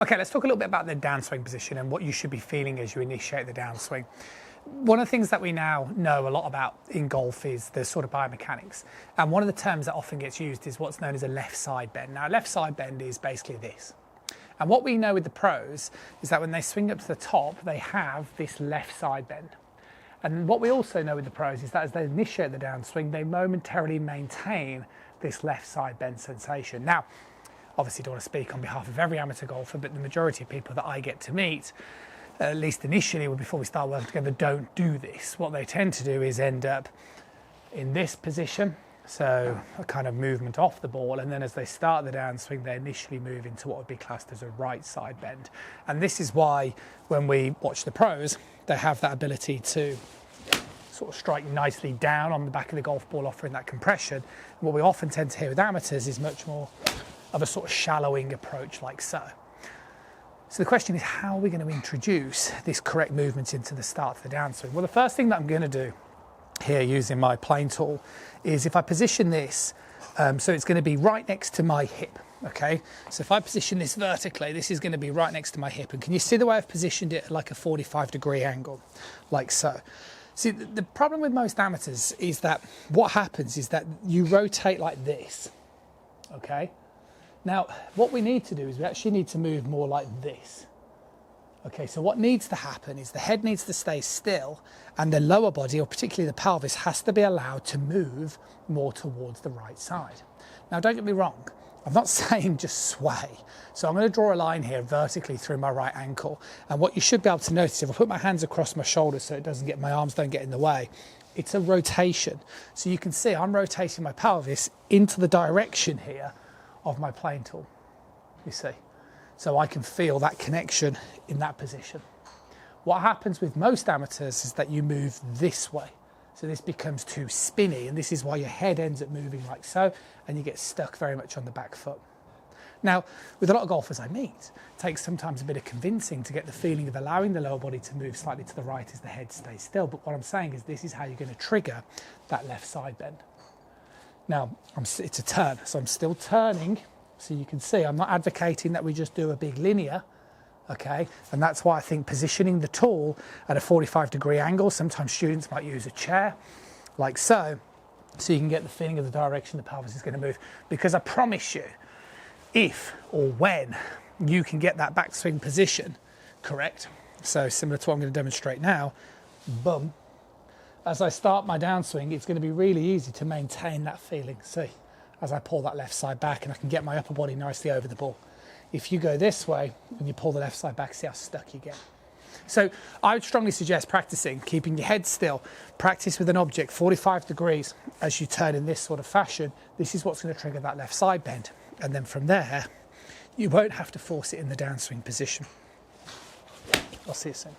Okay, let's talk a little bit about the downswing position and what you should be feeling as you initiate the downswing. One of the things that we now know a lot about in golf is the sort of biomechanics. And one of the terms that often gets used is what's known as a left side bend. Now, a left side bend is basically this. And what we know with the pros is that when they swing up to the top, they have this left side bend. And what we also know with the pros is that as they initiate the downswing, they momentarily maintain this left side bend sensation. Now, obviously don't want to speak on behalf of every amateur golfer, but the majority of people that I get to meet, at least initially before we start working together, don't do this. What they tend to do is end up in this position, so a kind of movement off the ball, and then as they start the downswing, they initially move into what would be classed as a right side bend. And this is why when we watch the pros, they have that ability to sort of strike nicely down on the back of the golf ball, offering that compression. And what we often tend to hear with amateurs is much more of a sort of shallowing approach like so. So the question is, how are we going to introduce this correct movement into the start of the downswing? Well, the first thing that I'm going to do here using my plane tool is if I position this, so it's going to be right next to my hip, okay? So if I position this vertically, this is going to be right next to my hip. And can you see the way I've positioned it at like a 45-degree angle, like so? See, the problem with most amateurs is that what happens is that you rotate like this, okay? Now, what we need to do is we actually need to move more like this. Okay, so what needs to happen is the head needs to stay still and the lower body, or particularly the pelvis, has to be allowed to move more towards the right side. Now, don't get me wrong, I'm not saying just sway. So I'm going to draw a line here vertically through my right ankle. And what you should be able to notice, if I put my hands across my shoulders so it doesn't get, my arms don't get in the way, it's a rotation. So you can see I'm rotating my pelvis into the direction here of my plane tool, you see. So I can feel that connection in that position. What happens with most amateurs is that you move this way. So this becomes too spinny, and this is why your head ends up moving like so, and you get stuck very much on the back foot. Now, with a lot of golfers I meet, it takes sometimes a bit of convincing to get the feeling of allowing the lower body to move slightly to the right as the head stays still. But what I'm saying is this is how you're going to trigger that left side bend. Now, it's a turn, so I'm still turning, so you can see I'm not advocating that we just do a big linear, okay? And that's why I think positioning the tool at a 45-degree angle, sometimes students might use a chair, like so you can get the feeling of the direction the pelvis is going to move. Because I promise you, if or when you can get that backswing position correct, so similar to what I'm going to demonstrate now, boom, as I start my downswing, it's going to be really easy to maintain that feeling. See, as I pull that left side back and I can get my upper body nicely over the ball. If you go this way and you pull the left side back, see how stuck you get. So I would strongly suggest practicing, keeping your head still. Practice with an object 45 degrees as you turn in this sort of fashion. This is what's going to trigger that left side bend. And then from there, you won't have to force it in the downswing position. I'll see you soon.